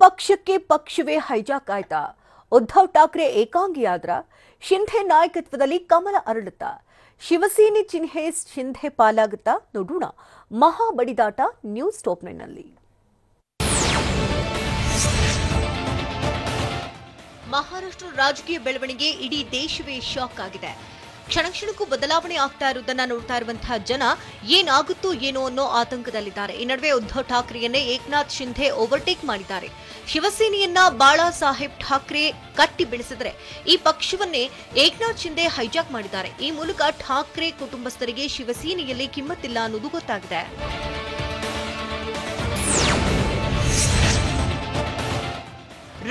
ಪಕ್ಷಕ್ಕೆ ಪಕ್ಷವೇ ಹೈಜಾಕ್ ಆಯ್ತಾ? ಉದ್ಧವ್ ಠಾಕ್ರೆ ಏಕಾಂಗಿಯಾದ್ರ? ಶಿಂಧೆ ನಾಯಕತ್ವದಲ್ಲಿ ಕಮಲ ಅರಳುತ್ತಾ? ಶಿವಸೇನೆ ಚಿಹ್ನೆ ಶಿಂಧೆ ಪಾಲಾಗುತ್ತಾ? ನೋಡೋಣ ಮಹಾ ಬಡಿದಾಟ ನ್ಯೂಸ್ ಟಾಪ್ 9 ನಲ್ಲಿ. ಮಹಾರಾಷ್ಟ್ರ ರಾಜಕೀಯ ಬೆಳವಣಿಗೆ ಇಡೀ ದೇಶವೇ ಶಾಕ್ ಆಗಿದೆ. ಕ್ಷಣಕ್ಕೂ ಬದಲಾವಣೆ ಆಗ್ತಾ ಇರುವುದನ್ನ ನೋಡ್ತಾ ಇರುವಂತಹ ಜನ ಏನಾಗುತ್ತೋ ಏನೋ ಅನ್ನೋ ಆತಂಕದಲ್ಲಿದ್ದಾರೆ. ಈ ನಡುವೆ ಉದ್ಧವ್ ಠಾಕ್ರೆಯನ್ನೇ ಏಕನಾಥ್ ಶಿಂಧೆ ಓವರ್ಟೇಕ್ ಮಾಡಿದ್ದಾರೆ. ಶಿವಸೇನೆಯನ್ನ ಬಾಳಾ ಸಾಹೇಬ್ ಠಾಕ್ರೆ ಕಟ್ಟಿ ಬೆಳೆಸಿದರೆ ಈ ಪಕ್ಷವನ್ನೇ ಏಕನಾಥ್ ಶಿಂಧೆ ಹೈಜಾಕ್ ಮಾಡಿದ್ದಾರೆ. ಈ ಮೂಲಕ ಠಾಕ್ರೆ ಕುಟುಂಬಸ್ಥರಿಗೆ ಶಿವಸೇನೆಯಲ್ಲಿ ಕಿಮ್ಮತ್ತಿಲ್ಲ ಅನ್ನೋದು ಗೊತ್ತಾಗಿದೆ.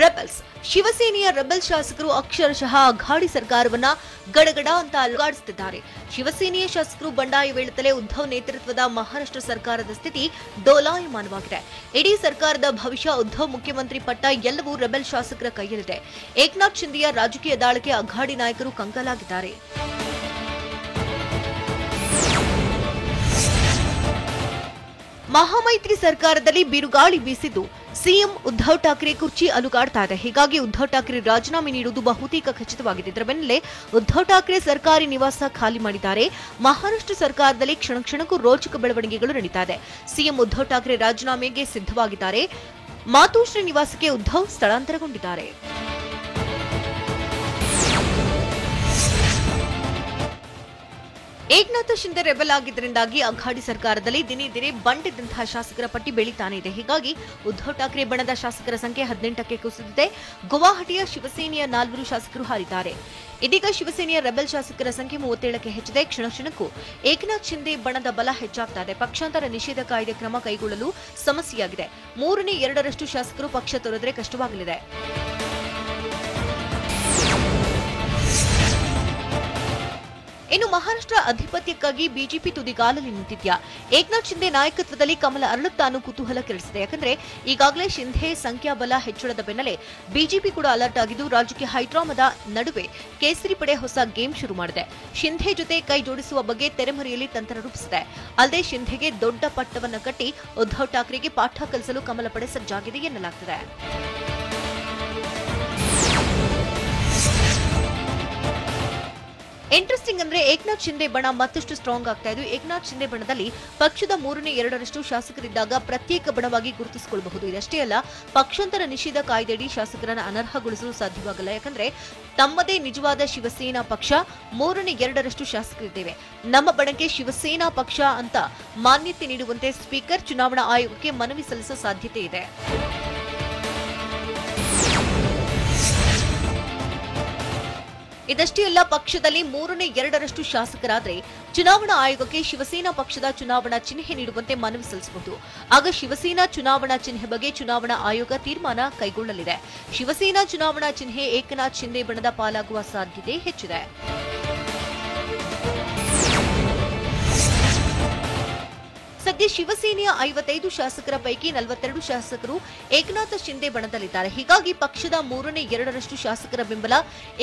ರೆಬಲ್ಸ್ ಶಿವಸೇನೆಯ ರೆಬಲ್ ಶಾಸಕರು ಅಕ್ಷರಶಃ ಅಘಾಡಿ ಸರ್ಕಾರವನ್ನ ಗಡಗಡ ಅಂತ ಅಲುಗಾಡಿಸುತ್ತಿದ್ದಾರೆ. ಶಿವಸೇನೆಯ ಶಾಸಕರು ಬಂಡಾಯವೇಳುತ್ತಲೇ ಉದ್ಧವ್ ನೇತೃತ್ವದ ಮಹಾರಾಷ್ಟ್ರ ಸರ್ಕಾರದ ಸ್ಥಿತಿ ಡೋಲಾಯಮಾನವಾಗಿದೆ. ಇಡೀ ಸರ್ಕಾರದ ಭವಿಷ್ಯ, ಉದ್ಧವ್ ಮುಖ್ಯಮಂತ್ರಿ ಪಟ್ಟ ಎಲ್ಲವೂ ರೆಬಲ್ ಶಾಸಕರ ಕೈಯಲ್ಲಿದೆ. ಏಕನಾಥ್ ಶಿಂಧೆಯ ರಾಜಕೀಯ ದಾಳಿಗೆ ಅಘಾಡಿ ನಾಯಕರು ಕಂಗಾಲಾಗಿದ್ದಾರೆ. ಮಹಾಮೈತ್ರಿ ಸರ್ಕಾರದಲ್ಲಿ ಬಿರುಗಾಳಿ ಬೀಸಿದ್ದು ಸಿಎಂ ಉದ್ಧವ್ ಠಾಕ್ರೆ ಕುರ್ಚಿ ಅಲುಗಾಡ್ತಾ ಇದೆ. ಹೀಗಾಗಿ ಉದ್ಧವ್ ಠಾಕ್ರೆ ರಾಜೀನಾಮೆ ನೀಡುವುದು ಬಹುತೇಕ ಖಚಿತವಾಗಿದೆ. ಇದರ ಬೆನ್ನಲ್ಲೇ ಉದ್ಧವ್ ಠಾಕ್ರೆ ಸರ್ಕಾರಿ ನಿವಾಸ ಖಾಲಿ ಮಾಡಿದ್ದಾರೆ. ಮಹಾರಾಷ್ಟ್ರ ಸರ್ಕಾರದಲ್ಲಿ ಕ್ಷಣಕ್ಕೂ ರೋಚಕ ಬೆಳವಣಿಗೆಗಳು ನಡೀತಾ ಇದೆ. ಸಿಎಂ ಉದ್ಧವ್ ಠಾಕ್ರೆ ರಾಜೀನಾಮೆಗೆ ಸಿದ್ಧವಾಗಿದ್ದಾರೆ. ಮಾತೋಶ್ರೀ ನಿವಾಸಕ್ಕೆ ಉದ್ಧವ್ ಸ್ಥಳಾಂತರಗೊಂಡಿದ್ದಾರೆ. ಏಕನಾಥ ಶಿಂಧೆ ರೆಬಲ್ ಆಗಿದ್ದರಿಂದಾಗಿ ಅಘಾಡಿ ಸರ್ಕಾರದಲ್ಲಿ ದಿನೇ ದಿನೇ ಬಂಡಿದ್ದಂತಹ ಶಾಸಕರ ಪಟ್ಟಿ ಬೆಳೀತಾನೆ ಇದೆ. ಹೀಗಾಗಿ ಉದ್ಧವ್ ಠಾಕ್ರೆ ಬಣದ ಶಾಸಕರ ಸಂಖ್ಯೆ 18ಕ್ಕೆ ಕುಸಿದಿದೆ. ಗುವಾಹಟಿಯ ಶಿವಸೇನೆಯ 4 ಶಾಸಕರು ಹಾರಿದ್ದಾರೆ. ಇದೀಗ ಶಿವಸೇನೆಯ ರೆಬಲ್ ಶಾಸಕರ ಸಂಖ್ಯೆ 37ಕ್ಕೆ ಹೆಚ್ಚಿದೆ. ಕ್ಷಣಕ್ಕೂ ಏಕನಾಥ್ ಶಿಂಧೆ ಬಣದ ಬಲ ಹೆಚ್ಚಾಗ್ತಾ ಇದೆ. ಪಕ್ಷಾಂತರ ನಿಷೇಧ ಕಾಯ್ದೆ ಕ್ರಮ ಕೈಗೊಳ್ಳಲು ಸಮಸ್ಯೆಯಾಗಿದೆ. 3/2 ಶಾಸಕರು ಪಕ್ಷ ತೊರೆದರೆ ಕಷ್ಟವಾಗಲಿದೆ. ಇನ್ನು ಮಹಾರಾಷ್ಟ್ರ ಅಧಿಪತ್ಯಕ್ಕಾಗಿ ಬಿಜೆಪಿ ತುದಿಗಾಲಲ್ಲಿ ನಿಂತಿದ್ಯಾ? ಏಕನಾಥ್ ಶಿಂಧೆ ನಾಯಕತ್ವದಲ್ಲಿ ಕಮಲ ಅರಳುತ್ತಾ ಅನ್ನೋ ಕುತೂಹಲ ಕೆರಳಿಸಿದೆ. ಯಾಕಂದ್ರೆ ಈಗಾಗಲೇ ಶಿಂಧೆ ಸಂಖ್ಯಾಬಲ ಹೆಚ್ಚಳದ ಬೆನ್ನಲ್ಲೇ ಬಿಜೆಪಿ ಕೂಡ ಅಲರ್ಟ್ ಆಗಿದ್ದು, ರಾಜಕೀಯ ಹೈಡ್ರಾಮದ ನಡುವೆ ಕೇಸರಿ ಪಡೆ ಹೊಸ ಗೇಮ್ ಶುರು ಮಾಡಿದೆ. ಶಿಂಧೆ ಜೊತೆ ಕೈ ಜೋಡಿಸುವ ಬಗ್ಗೆ ತೆರೆಮರೆಯಲ್ಲಿ ತಂತ್ರ ರೂಪಿಸಿದೆ. ಅಲ್ಲದೆ ಶಿಂಧೆಗೆ ದೊಡ್ಡ ಪಟ್ಟವನ್ನ ಕಟ್ಟಿ ಉದ್ಧವ್ ಠಾಕ್ರೆಗೆ ಪಾಠ ಕಲಿಸಲು ಕಮಲ ಪಡೆ ಸಜ್ಜಾಗಿದೆ ಎನ್ನಲಾಗ್ತಿದೆ. ಇಂಟ್ರೆಸ್ಟಿಂಗ್ ಅಂದ್ರೆ ಏಕನಾಥ್ ಶಿಂಧೆ ಬಣ ಮತ್ತಷ್ಟು ಸ್ಟ್ರಾಂಗ್ ಆಗ್ತಾ ಇದ್ದು, ಏಕನಾಥ್ ಶಿಂಧೆ ಬಣದಲ್ಲಿ ಪಕ್ಷದ 3/2 ಶಾಸಕರಿದ್ದಾಗ ಪ್ರತ್ಯೇಕ ಬಣವಾಗಿ ಗುರುತಿಸಿಕೊಳ್ಳಬಹುದು. ಇದಷ್ಟೇ ಅಲ್ಲ, ಪಕ್ಷಾಂತರ ನಿಷೇಧ ಕಾಯ್ದೆಯಡಿ ಶಾಸಕರನ್ನು ಅನರ್ಹಗೊಳಿಸಲು ಸಾಧ್ಯವಾಗಲ್ಲ. ಯಾಕಂದ್ರೆ ತಮ್ಮದೇ ನಿಜವಾದ ಶಿವಸೇನಾ ಪಕ್ಷ 3/2 ಶಾಸಕರಿದ್ದೇವೆ, ನಮ್ಮ ಬಣಕ್ಕೆ ಶಿವಸೇನಾ ಪಕ್ಷ ಅಂತ ಮಾನ್ಯತೆ ನೀಡುವಂತೆ ಸ್ಪೀಕರ್ ಚುನಾವಣಾ ಆಯೋಗಕ್ಕೆ ಮನವಿ ಸಲ್ಲಿಸುವ ಸಾಧ್ಯತೆ ಇದೆ. ಇದಷ್ಟೇ ಅಲ್ಲ, ಪಕ್ಷದಲ್ಲಿ 3/2 ಶಾಸಕರಾದ್ರೆ ಚುನಾವಣಾ ಆಯೋಗಕ್ಕೆ ಶಿವಸೇನಾ ಪಕ್ಷದ ಚುನಾವಣಾ ಚಿಹ್ನೆ ನೀಡುವಂತೆ ಮನವಿ ಸಲ್ಲಿಸಬಹುದು. ಆಗ ಶಿವಸೇನಾ ಚುನಾವಣಾ ಚಿಹ್ನೆ ಬಗ್ಗೆ ಚುನಾವಣಾ ಆಯೋಗ ತೀರ್ಮಾನ ಕೈಗೊಳ್ಳಲಿದೆ. ಶಿವಸೇನಾ ಚುನಾವಣಾ ಚಿಹ್ನೆ ಏಕನಾಥ್ ಶಿಂಧೆ ಬಣದ ಪಾಲಾಗುವ ಸಾಧ್ಯತೆ ಹೆಚ್ಚಿದೆ. ಸದ್ಯ ಶಿವಸೇನೆಯ 55 ಶಾಸಕರ ಪೈಕಿ 42 ಶಾಸಕರು ಏಕನಾಥ ಶಿಂಧೆ ಬಣದಲ್ಲಿದ್ದಾರೆ. ಹೀಗಾಗಿ ಪಕ್ಷದ 3/2 ಶಾಸಕರ ಬೆಂಬಲ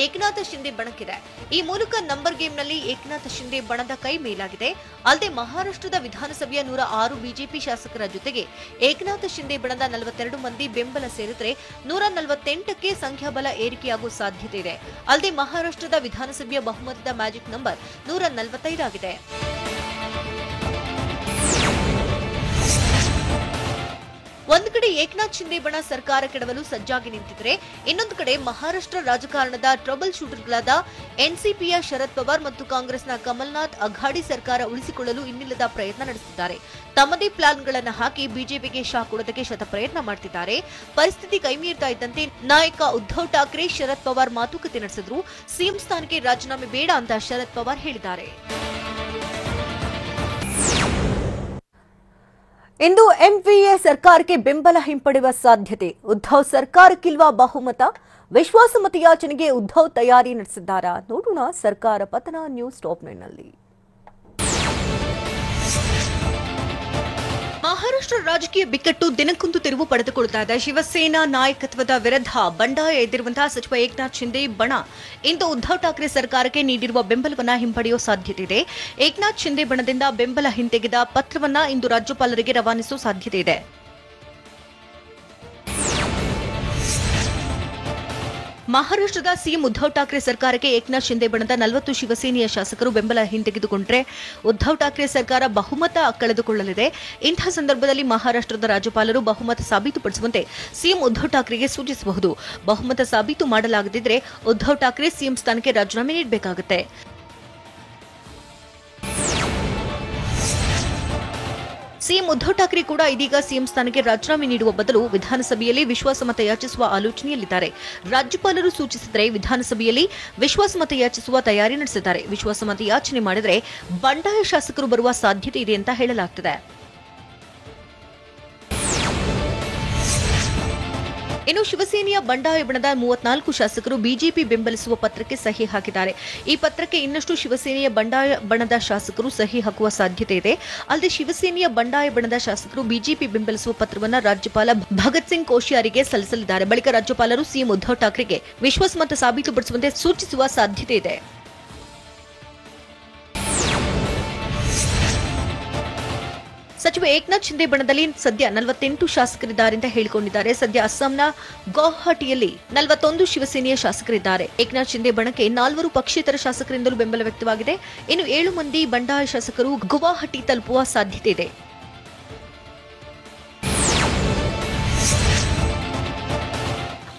ಏಕನಾಥ ಶಿಂಧೆ ಬಣಕ್ಕಿದೆ. ಈ ಮೂಲಕ ನಂಬರ್ ಗೇಮ್ನಲ್ಲಿ ಏಕನಾಥ ಶಿಂಧೆ ಬಣದ ಕೈ ಮೇಲಾಗಿದೆ. ಅಲ್ಲದೆ ಮಹಾರಾಷ್ಟ್ರದ ವಿಧಾನಸಭೆಯ 106 ಬಿಜೆಪಿ ಶಾಸಕರ ಜೊತೆಗೆ ಏಕನಾಥ ಶಿಂಧೆ ಬಣದ 42 ಮಂದಿ ಬೆಂಬಲ ಸೇರಿದ್ರೆ 148ಕ್ಕೆ ಸಂಖ್ಯಾಬಲ ಏರಿಕೆಯಾಗುವ ಸಾಧ್ಯತೆ ಇದೆ. ಅಲ್ಲದೆ ಮಹಾರಾಷ್ಟ್ರದ ವಿಧಾನಸಭೆಯ ಬಹುಮತದ ಮ್ಯಾಜಿಕ್ ನಂಬರ್ 145 ಆಗಿದೆ. ಒಂದು ಕಡೆ ಏಕನಾಥ್ ಶಿಂಧೆ ಬಣ ಸರ್ಕಾರ ಕೆಡವಲು ಸಜ್ಜಾಗಿ ನಿಂತಿದ್ರೆ, ಇನ್ನೊಂದು ಕಡೆ ಮಹಾರಾಷ್ಟ್ರ ರಾಜಕಾರಣದ ಟ್ರಬಲ್ ಶೂಟರ್ಗಳಾದ ಎನ್ಸಿಪಿಯ ಶರದ್ ಪವಾರ್ ಮತ್ತು ಕಾಂಗ್ರೆಸ್ನ ಕಮಲ್ನಾಥ್ ಅಘಾಡಿ ಸರ್ಕಾರ ಉಳಿಸಿಕೊಳ್ಳಲು ಇನ್ನಿಲ್ಲದ ಪ್ರಯತ್ನ ನಡೆಸುತ್ತಿದ್ದಾರೆ. ತಮ್ಮದೇ ಪ್ಲಾನ್ಗಳನ್ನು ಹಾಕಿ ಬಿಜೆಪಿಗೆ ಶಾಕ್ ಕೊಡೋದಕ್ಕೆ ಶತಪ್ರಯತ್ನ ಮಾಡ್ತಿದ್ದಾರೆ. ಪರಿಸ್ಥಿತಿ ಕೈಮೀರ್ತಾ ಇದ್ದಂತೆ ನಾಯಕ ಉದ್ಧವ್ ಠಾಕ್ರೆ ಶರದ್ ಪವಾರ್ ಮಾತುಕತೆ ನಡೆಸಿದ್ರು. ಸಿಎಂ ಸ್ಥಾನಕ್ಕೆ ರಾಜೀನಾಮೆ ಬೇಡ ಅಂತ ಶರದ್ ಪವಾರ್ ಹೇಳಿದ್ದಾರೆ. ಇಂದು ಎಂವಿಎ ಸರ್ಕಾರಕ್ಕೆ ಬೆಂಬಲ ಹಿಂಪಡೆಯುವ ಸಾಧ್ಯತೆ. ಉದ್ಧವ್ ಸರ್ಕಾರಕ್ಕಿಲ್ವಾ ಬಹುಮತ? ವಿಶ್ವಾಸಮತ ಯಾಚನೆಗೆ ಉದ್ಧವ್ ತಯಾರಿ ನಡೆಸಿದ್ದಾರಾ? ನೋಡೋಣ ಸರ್ಕಾರ ಪತನ ನ್ಯೂಸ್ ಟಾಪ್ 9 ನಲ್ಲಿ. ಮಹಾರಾಷ್ಟ್ರ ರಾಜಕೀಯ ಬಿಕ್ಕಟ್ಟು ದಿನಕ್ಕೊಂದು ತಿರುವು ಪಡೆದುಕೊಳ್ಳುತ್ತಾ ಇದೆ. ಶಿವಸೇನಾ ನಾಯಕತ್ವದ ವಿರುದ್ಧ ಬಂಡಾಯ ಎದ್ದಿರುವಂತಹ ಸಚಿವ ಏಕನಾಥ್ ಶಿಂಧೆ ಬಣ ಇಂದು ಉದ್ಧವ್ ಠಾಕ್ರೆ ಸರ್ಕಾರಕ್ಕೆ ನೀಡಿರುವ ಬೆಂಬಲವನ್ನು ಹಿಂಪಡೆಯುವ ಸಾಧ್ಯತೆ ಇದೆ. ಏಕನಾಥ್ ಶಿಂಧೆ ಬಣದಿಂದ ಬೆಂಬಲ ಹಿಂತೆಗೆದ ಪತ್ರವನ್ನು ಇಂದು ರಾಜ್ಯಪಾಲರಿಗೆ ರವಾನಿಸುವ ಸಾಧ್ಯತೆ ಇದೆ. ಮಹಾರಾಷ್ಟ್ರದ ಸಿಎಂ ಉದ್ಧವ್ ಠಾಕ್ರೆ ಸರ್ಕಾರಕ್ಕೆ ಏಕನಾಥ್ ಶಿಂದೆ ಬಣದ 40 ಶಿವಸೇನೆಯ ಶಾಸಕರು ಬೆಂಬಲ ಹಿಂತೆಗೆದುಕೊಂಡರೆ ಉದ್ಧವ್ ಠಾಕ್ರೆ ಸರ್ಕಾರ ಬಹುಮತ ಕಳೆದುಕೊಳ್ಳಲಿದೆ. ಇಂತಹ ಸಂದರ್ಭದಲ್ಲಿ ಮಹಾರಾಷ್ಟ್ರದ ರಾಜ್ಯಪಾಲರು ಬಹುಮತ ಸಾಬೀತುಪಡಿಸುವಂತೆ ಸಿಎಂ ಉದ್ಧವ್ ಠಾಕ್ರೆಗೆ ಸೂಚಿಸಬಹುದು. ಬಹುಮತ ಸಾಬೀತು ಮಾಡಲಾಗದಿದ್ದರೆ ಉದ್ಧವ್ ಠಾಕ್ರೆ ಸಿಎಂ ಸ್ಥಾನಕ್ಕೆ ರಾಜೀನಾಮೆ ನೀಡಬೇಕಾಗುತ್ತೆ. ಸಿಎಂ ಉದ್ಧವ್ ಠಾಕ್ರೆ ಕೂಡ ಇದೀಗ ಸಿಎಂ ಸ್ಥಾನಕ್ಕೆ ರಾಜೀನಾಮೆ ನೀಡುವ ಬದಲು ವಿಧಾನಸಭೆಯಲ್ಲಿ ವಿಶ್ವಾಸಮತ ಯಾಚಿಸುವ ಆಲೋಚನೆಯಲ್ಲಿದ್ದಾರೆ. ರಾಜ್ಯಪಾಲರು ಸೂಚಿಸಿದರೆ ವಿಧಾನಸಭೆಯಲ್ಲಿ ವಿಶ್ವಾಸಮತ ಯಾಚಿಸುವ ತಯಾರಿ ನಡೆಸಿದ್ದಾರೆ. ವಿಶ್ವಾಸಮತ ಯಾಚನೆ ಮಾಡಿದರೆ ಬಂಡಾಯ ಶಾಸಕರು ಬರುವ ಸಾಧ್ಯತೆ ಇದೆ ಅಂತ ಹೇಳಲಾಗುತ್ತಿದೆ. ಇನ್ನು ಶಿವಸೇನೆಯ ಬಂಡಾಯ ಬಣದ 34 ಶಾಸಕರು ಬಿಜೆಪಿ ಬೆಂಬಲಿಸುವ ಪತ್ರಕ್ಕೆ ಸಹಿ ಹಾಕಿದ್ದಾರೆ. ಈ ಪತ್ರಕ್ಕೆ ಇನ್ನಷ್ಟು ಶಿವಸೇನೆಯ ಬಂಡಾಯ ಬಣದ ಶಾಸಕರು ಸಹಿ ಹಾಕುವ ಸಾಧ್ಯತೆ ಇದೆ. ಅಲ್ಲದೆ ಶಿವಸೇನೆಯ ಬಂಡಾಯ ಬಣದ ಶಾಸಕರು ಬಿಜೆಪಿ ಬೆಂಬಲಿಸುವ ಪತ್ರವನ್ನು ರಾಜ್ಯಪಾಲ ಭಗತ್ ಸಿಂಗ್ ಕೋಶ್ಯಾರಿಗೆ ಸಲ್ಲಿಸಲಿದ್ದಾರೆ. ಬಳಿಕ ರಾಜ್ಯಪಾಲರು ಸಿಎಂ ಉದ್ಧವ್ ಠಾಕ್ರೆಗೆ ವಿಶ್ವಾಸಮತ ಸಾಬೀತುಪಡಿಸುವಂತೆ ಸೂಚಿಸುವ ಸಾಧ್ಯತೆ ಇದೆ. ಸಚಿವ ಏಕನಾಥ್ ಶಿಂದೆ ಬಣದಲ್ಲಿ ಸದ್ಯ 48 ಶಾಸಕರಿದ್ದಾರೆ ಅಂತ ಹೇಳಿಕೊಂಡಿದ್ದಾರೆ. ಸದ್ಯ ಅಸ್ಸಾಂನ ಗೌಹಾಟಿಯಲ್ಲಿ 41 ಶಿವಸೇನೆಯ ಶಾಸಕರಿದ್ದಾರೆ. ಏಕನಾಥ್ ಶಿಂದೆ ಬಣಕ್ಕೆ 4 ಪಕ್ಷೇತರ ಶಾಸಕರಿಂದಲೂ ಬೆಂಬಲ ವ್ಯಕ್ತವಾಗಿದೆ. ಇನ್ನು 7 ಮಂದಿ ಬಂಡಾಯ ಶಾಸಕರು ಗುವಾಹಟಿ ತಲುಪುವ ಸಾಧ್ಯತೆ ಇದೆ.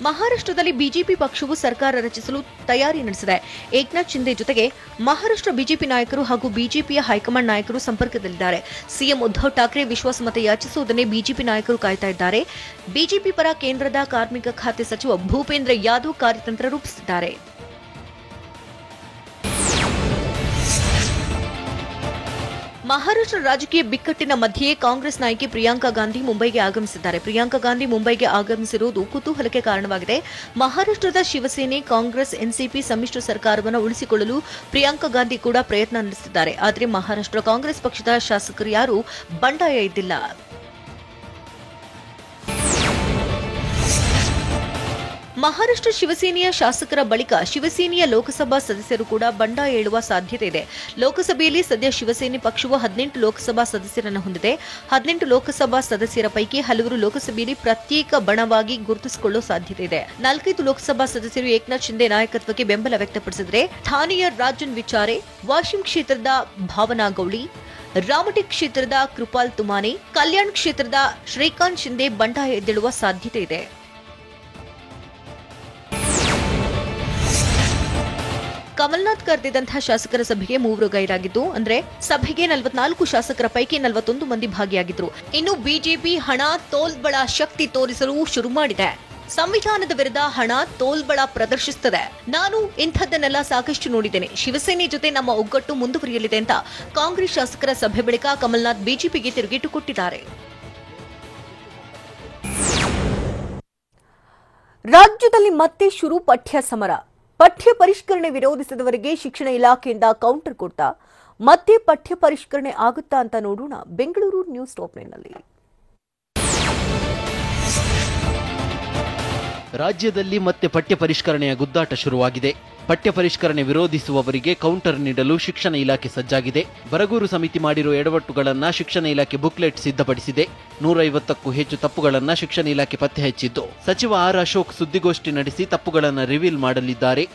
ಮಹಾರಾಷ್ಟ್ರದಲ್ಲಿ ಬಿಜೆಪಿ ಪಕ್ಷವು ಸರ್ಕಾರ ರಚಿಸಲು ತಯಾರಿ ನಡೆಸಿದೆ. ಏಕನಾಥ್ ಶಿಂದೆ ಜೊತೆಗೆ ಮಹಾರಾಷ್ಟ್ರ ಬಿಜೆಪಿ ನಾಯಕರು ಹಾಗೂ ಬಿಜೆಪಿಯ ಹೈಕಮಾಂಡ್ ನಾಯಕರು ಸಂಪರ್ಕದಲ್ಲಿದ್ದಾರೆ. ಸಿಎಂ ಉದ್ಧವ್ ಠಾಕ್ರೆ ವಿಶ್ವಾಸಮತ ಯಾಚಿಸುವುದನ್ನೇ ಬಿಜೆಪಿ ನಾಯಕರು ಕಾಯ್ತಾ ಇದ್ದಾರೆ. ಬಿಜೆಪಿ ಪರ ಕೇಂದ್ರದ ಕಾರ್ಮಿಕ ಖಾತೆ ಸಚಿವ ಭೂಪೇಂದ್ರ ಯಾದವ್ ಕಾರ್ಯತಂತ್ರ ರೂಪಿಸಿದ್ದಾರೆ. ಮಹಾರಾಷ್ಟ್ರ ರಾಜಕೀಯ ಬಿಕ್ಕಟ್ಟಿನ ಮಧ್ಯೆ ಕಾಂಗ್ರೆಸ್ ನಾಯಕಿ ಪ್ರಿಯಾಂಕಾ ಗಾಂಧಿ ಮುಂಬೈಗೆ ಆಗಮಿಸಿದ್ದಾರೆ. ಪ್ರಿಯಾಂಕಾ ಗಾಂಧಿ ಮುಂಬೈಗೆ ಆಗಮಿಸಿರುವುದು ಕುತೂಹಲಕ್ಕೆ ಕಾರಣವಾಗಿದೆ. ಮಹಾರಾಷ್ಟ್ರದ ಶಿವಸೇನೆ, ಕಾಂಗ್ರೆಸ್, ಎನ್ಸಿಪಿ ಸಮ್ಮಿಶ್ರ ಸರ್ಕಾರವನ್ನು ಉಳಿಸಿಕೊಳ್ಳಲು ಪ್ರಿಯಾಂಕಾ ಗಾಂಧಿ ಕೂಡ ಪ್ರಯತ್ನ ನಡೆಸಿದ್ದಾರೆ. ಆದರೆ ಮಹಾರಾಷ್ಟ್ರ ಕಾಂಗ್ರೆಸ್ ಪಕ್ಷದ ಶಾಸಕರು ಯಾರೂ ಬಂಡಾಯ ಇದ್ದಿಲ್ಲ. ಮಹಾರಾಷ್ಟ್ರ ಶಿವಸೇನೆಯ ಶಾಸಕರ ಬಳಿಕ ಶಿವಸೇನೆಯ ಲೋಕಸಭಾ ಸದಸ್ಯರು ಕೂಡ ಬಂಡಾಯ ಏಳುವ ಸಾಧ್ಯತೆ ಇದೆ. ಲೋಕಸಭೆಯಲ್ಲಿ ಸದ್ಯ ಶಿವಸೇನೆ ಪಕ್ಷವು 18 ಲೋಕಸಭಾ ಸದಸ್ಯರನ್ನು ಹೊಂದಿದೆ. 18 ಲೋಕಸಭಾ ಸದಸ್ಯರ ಪೈಕಿ ಹಲವರು ಲೋಕಸಭೆಯಲ್ಲಿ ಪ್ರತ್ಯೇಕ ಬಣವಾಗಿ ಗುರುತಿಸಿಕೊಳ್ಳುವ ಸಾಧ್ಯತೆ ಇದೆ. 4 ಲೋಕಸಭಾ ಸದಸ್ಯರು ಏಕನಾಥ್ ಶಿಂದೆ ನಾಯಕತ್ವಕ್ಕೆ ಬೆಂಬಲ ವ್ಯಕ್ತಪಡಿಸಿದರೆ ಥಾನೆಯ ರಾಜನ್ ವಿಚಾರೆ, ವಾಶಿಂ ಕ್ಷೇತ್ರದ ಭಾವನಾ ಗೌಳಿ, ರಾಮಟೆ ಕ್ಷೇತ್ರದ ಕೃಪಾಲ್ ತುಮಾನೆ, ಕಲ್ಯಾಣ್ ಕ್ಷೇತ್ರದ ಶ್ರೀಕಾಂತ್ ಶಿಂದೆ ಬಂಡಾಯ ಎದ್ದೇಳುವ ಸಾಧ್ಯತೆ ಇದೆ. ಕಮಲ್ನಾಥ್ ಕರೆದಿದ್ದಂತಹ ಶಾಸಕರ ಸಭೆಗೆ 3 ಗೈರಾಗಿದ್ದು, ಅಂದ್ರೆ ಸಭೆಗೆ 44 ಶಾಸಕರ ಪೈಕಿ 41 ಮಂದಿ ಭಾಗಿಯಾಗಿದ್ರು. ಇನ್ನು ಬಿಜೆಪಿ ಹಣ ತೋಲ್ಬಳ ಶಕ್ತಿ ತೋರಿಸಲು ಶುರು ಮಾಡಿದೆ. ಸಂವಿಧಾನದ ವಿರುದ್ಧ ಹಣ ತೋಲ್ಬಳ ಪ್ರದರ್ಶಿಸುತ್ತದೆ. ನಾನು ಇಂಥದ್ದನ್ನೆಲ್ಲ ಸಾಕಷ್ಟು ನೋಡಿದ್ದೇನೆ. ಶಿವಸೇನೆ ಜೊತೆ ನಮ್ಮ ಒಗ್ಗಟ್ಟು ಮುಂದುವರಿಯಲಿದೆ ಅಂತ ಕಾಂಗ್ರೆಸ್ ಶಾಸಕರ ಸಭೆ ಬಳಿಕ ಕಮಲ್ನಾಥ್ ಬಿಜೆಪಿಗೆ ತಿರುಗೇಟು ಕೊಟ್ಟಿದ್ದಾರೆ. ರಾಜ್ಯದಲ್ಲಿ ಮತ್ತೆ ಶುರು ಪಠ್ಯ ಸಮರ. ಪಠ್ಯ ಪರಿಷ್ಕರಣೆ ವಿರೋಧಿಸಿದವರಿಗೆ ಶಿಕ್ಷಣ ಇಲಾಖೆಯಿಂದ ಕೌಂಟರ್ ಕೊಡ್ತಾ ಮತ್ತೆ ಪಠ್ಯ ಪರಿಷ್ಕರಣೆ ಆಗುತ್ತಾ ಅಂತ ನೋಡೋಣ ಬೆಂಗಳೂರು ನ್ಯೂಸ್ ಟಾಪ್ 9ನಲ್ಲಿ. ರಾಜ್ಯದಲ್ಲಿ ಮತ್ತೆ ಪಠ್ಯ ಪರಿಷ್ಕರಣೆಯ ಗುದ್ದಾಟ ಶುರುವಾಗಿದೆ. ಪಠ್ಯ ಪರಿಷ್ಕರಣೆ ವಿರೋಧಿಸುವವರಿಗೆ ಕೌಂಟರ್ ನೀಡಲು ಶಿಕ್ಷಣ ಇಲಾಖೆ ಸಜ್ಜಾಗಿದೆ. ಬರಗೂರು ಸಮಿತಿ ಮಾಡಿರುವ ಎಡವಟ್ಟುಗಳನ್ನು ಶಿಕ್ಷಣ ಇಲಾಖೆ ಬುಕ್ಲೆಟ್ ಸಿದ್ಧಪಡಿಸಿದೆ. 150ಕ್ಕೂ ಹೆಚ್ಚು ತಪ್ಪುಗಳನ್ನು ಶಿಕ್ಷಣ ಇಲಾಖೆ ಪತ್ತೆ ಹಚ್ಚಿದ್ದು, ಸಚಿವ ಆರ್ ಅಶೋಕ್ ಸುದ್ದಿಗೋಷ್ಠಿ ನಡೆಸಿ ತಪ್ಪುಗಳನ್ನು ರಿವೀಲ್ ಮಾಡಲಿದ್ದಾರೆ.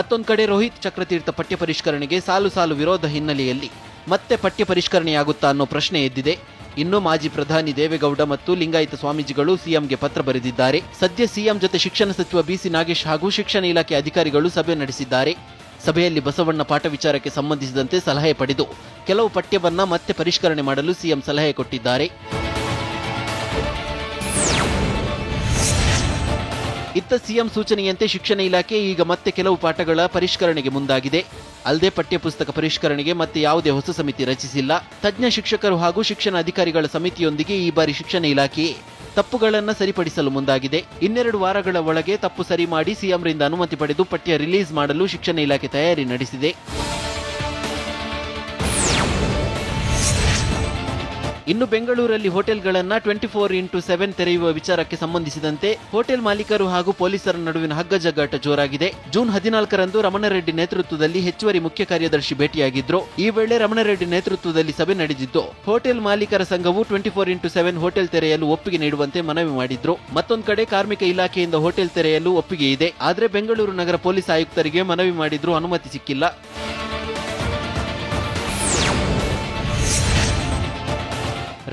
ಮತ್ತೊಂದು ಕಡೆ ರೋಹಿತ್ ಚಕ್ರತೀರ್ಥ ಪಠ್ಯ ಪರಿಷ್ಕರಣೆಗೆ ಸಾಲು ಸಾಲು ವಿರೋಧ ಹಿನ್ನೆಲೆಯಲ್ಲಿ ಮತ್ತೆ ಪಠ್ಯ ಪರಿಷ್ಕರಣೆಯಾಗುತ್ತಾ ಅನ್ನೋ ಪ್ರಶ್ನೆ ಎದ್ದಿದೆ. ಇನ್ನು ಮಾಜಿ ಪ್ರಧಾನಿ ದೇವೇಗೌಡ ಮತ್ತು ಲಿಂಗಾಯತ ಸ್ವಾಮೀಜಿಗಳು ಸಿಎಂಗೆ ಪತ್ರ ಬರೆದಿದ್ದಾರೆ. ಸದ್ಯ ಸಿಎಂ ಜೊತೆ ಶಿಕ್ಷಣ ಸಚಿವ ಬಿಸಿ ನಾಗೇಶ್ ಹಾಗೂ ಶಿಕ್ಷಣ ಇಲಾಖೆ ಅಧಿಕಾರಿಗಳು ಸಭೆ ನಡೆಸಿದ್ದಾರೆ. ಸಭೆಯಲ್ಲಿ ಬಸವಣ್ಣ ಪಾಠ ವಿಚಾರಕ್ಕೆ ಸಂಬಂಧಿಸಿದಂತೆ ಸಲಹೆ ಪಡೆದು ಕೆಲವು ಪಠ್ಯವನ್ನ ಮತ್ತೆ ಪರಿಷ್ಕರಣೆ ಮಾಡಲು ಸಿಎಂ ಸಲಹೆ ಕೊಟ್ಟಿದ್ದಾರೆ. ಇತ್ತ ಸಿಎಂ ಸೂಚನೆಯಂತೆ ಶಿಕ್ಷಣ ಇಲಾಖೆ ಈಗ ಮತ್ತೆ ಕೆಲವು ಪಾಠಗಳ ಪರಿಷ್ಕರಣೆಗೆ ಮುಂದಾಗಿದೆ. ಅಲ್ಲದೆ ಪಠ್ಯಪುಸ್ತಕ ಪರಿಷ್ಕರಣೆಗೆ ಮತ್ತೆ ಯಾವುದೇ ಹೊಸ ಸಮಿತಿ ರಚಿಸಿಲ್ಲ. ತಜ್ಞ ಶಿಕ್ಷಕರು ಹಾಗೂ ಶಿಕ್ಷಣ ಅಧಿಕಾರಿಗಳ ಸಮಿತಿಯೊಂದಿಗೆ ಈ ಬಾರಿ ಶಿಕ್ಷಣ ಇಲಾಖೆಯೇ ತಪ್ಪುಗಳನ್ನು ಸರಿಪಡಿಸಲು ಮುಂದಾಗಿದೆ. 2 ವಾರಗಳ ಒಳಗೆ ತಪ್ಪು ಸರಿ ಮಾಡಿ ಸಿಎಂರಿಂದ ಅನುಮತಿ ಪಡೆದು ಪಠ್ಯ ರಿಲೀಸ್ ಮಾಡಲು ಶಿಕ್ಷಣ ಇಲಾಖೆ ತಯಾರಿ ನಡೆಸಿದೆ. ಇನ್ನು ಬೆಂಗಳೂರಲ್ಲಿ ಹೋಟೆಲ್ಗಳನ್ನ 24x7 ತೆರೆಯುವ ವಿಚಾರಕ್ಕೆ ಸಂಬಂಧಿಸಿದಂತೆ ಹೋಟೆಲ್ ಮಾಲೀಕರು ಹಾಗೂ ಪೊಲೀಸರ ನಡುವಿನ ಹಗ್ಗಜಗ್ಗಾಟ ಜೋರಾಗಿದೆ. ಜೂನ್ 14ರಂದು ರಮಣರೆಡ್ಡಿ ನೇತೃತ್ವದಲ್ಲಿ ಹೆಚ್ಚುವರಿ ಮುಖ್ಯ ಕಾರ್ಯದರ್ಶಿ ಭೇಟಿಯಾಗಿದ್ರು. ಈ ವೇಳೆ ರಮಣರೆಡ್ಡಿ ನೇತೃತ್ವದಲ್ಲಿ ಸಭೆ ನಡೆದಿದ್ದು, ಹೋಟೆಲ್ ಮಾಲೀಕರ ಸಂಘವು 24x7 ಹೋಟೆಲ್ ತೆರೆಯಲು ಒಪ್ಪಿಗೆ ನೀಡುವಂತೆ ಮನವಿ ಮಾಡಿದ್ರು. ಮತ್ತೊಂದು ಕಡೆ ಕಾರ್ಮಿಕ ಇಲಾಖೆಯಿಂದ ಹೋಟೆಲ್ ತೆರೆಯಲು ಒಪ್ಪಿಗೆ ಇದೆ. ಆದರೆ ಬೆಂಗಳೂರು ನಗರ ಪೊಲೀಸ್ ಆಯುಕ್ತರಿಗೆ ಮನವಿ ಮಾಡಿದ್ರೂ ಅನುಮತಿ ಸಿಕ್ಕಿಲ್ಲ.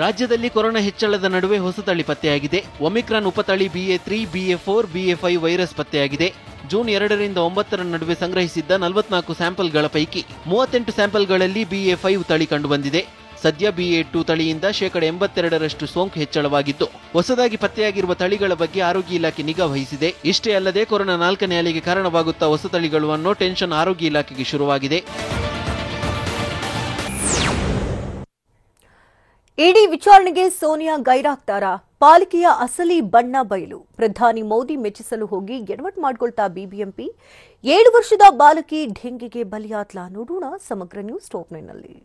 ರಾಜ್ಯದಲ್ಲಿ ಕೊರೋನಾ ಹೆಚ್ಚಳದ ನಡುವೆ ಹೊಸ ತಳಿ ಪತ್ತೆಯಾಗಿದೆ. ಒಮಿಕ್ರಾನ್ ಉಪತಳಿ BA3, BA4, BA5 ವೈರಸ್ ಪತ್ತೆಯಾಗಿದೆ. ಜೂನ್ 2ರಿಂದ 9ರ ನಡುವೆ ಸಂಗ್ರಹಿಸಿದ್ದ 44 ಸ್ಯಾಂಪಲ್ಗಳ ಪೈಕಿ 38 ಸ್ಯಾಂಪಲ್ಗಳಲ್ಲಿ BA5 ತಳಿ ಕಂಡುಬಂದಿದೆ. ಸದ್ಯ BA2 ತಳಿಯಿಂದ 82% ಸೋಂಕು ಹೆಚ್ಚಳವಾಗಿದ್ದು, ಹೊಸದಾಗಿ ಪತ್ತೆಯಾಗಿರುವ ತಳಿಗಳ ಬಗ್ಗೆ ಆರೋಗ್ಯ ಇಲಾಖೆ ನಿಗಾ ವಹಿಸಿದೆ. ಇಷ್ಟೇ ಅಲ್ಲದೆ ಕೊರೋನಾ 4ನೇ ಅಲೆಗೆ ಕಾರಣವಾಗುತ್ತಾ ಹೊಸ ತಳಿಗಳು ಅನ್ನೋ ಟೆನ್ಷನ್ ಆರೋಗ್ಯ ಇಲಾಖೆಗೆ ಶುರುವಾಗಿದೆ. ಇಡಿ ವಿಚಾರಣೆಗೆ ಸೋನಿಯಾ ಗೈರಾಗ್ತಾರಾ? ಪಾಲಿಕೆಯ ಅಸಲಿ ಬಣ್ಣ ಬಯಲು. ಪ್ರಧಾನಿ ಮೋದಿ ಮೆಚ್ಚಿಸಲು ಹೋಗಿ ಎಡವಟ್ ಮಾಡ್ಕೊಳ್ತಾ ಬಿಬಿಎಂಪಿ. 7 ವರ್ಷದ ಬಾಲಕಿ ಢೆಂಗಿಗೆ ಬಲಿಯಾದ್ಲಾ? ನೋಡೋಣ ಸಮಗ್ರ ನ್ಯೂಸ್ ಟಾಪ್ 9ನಲ್ಲಿ.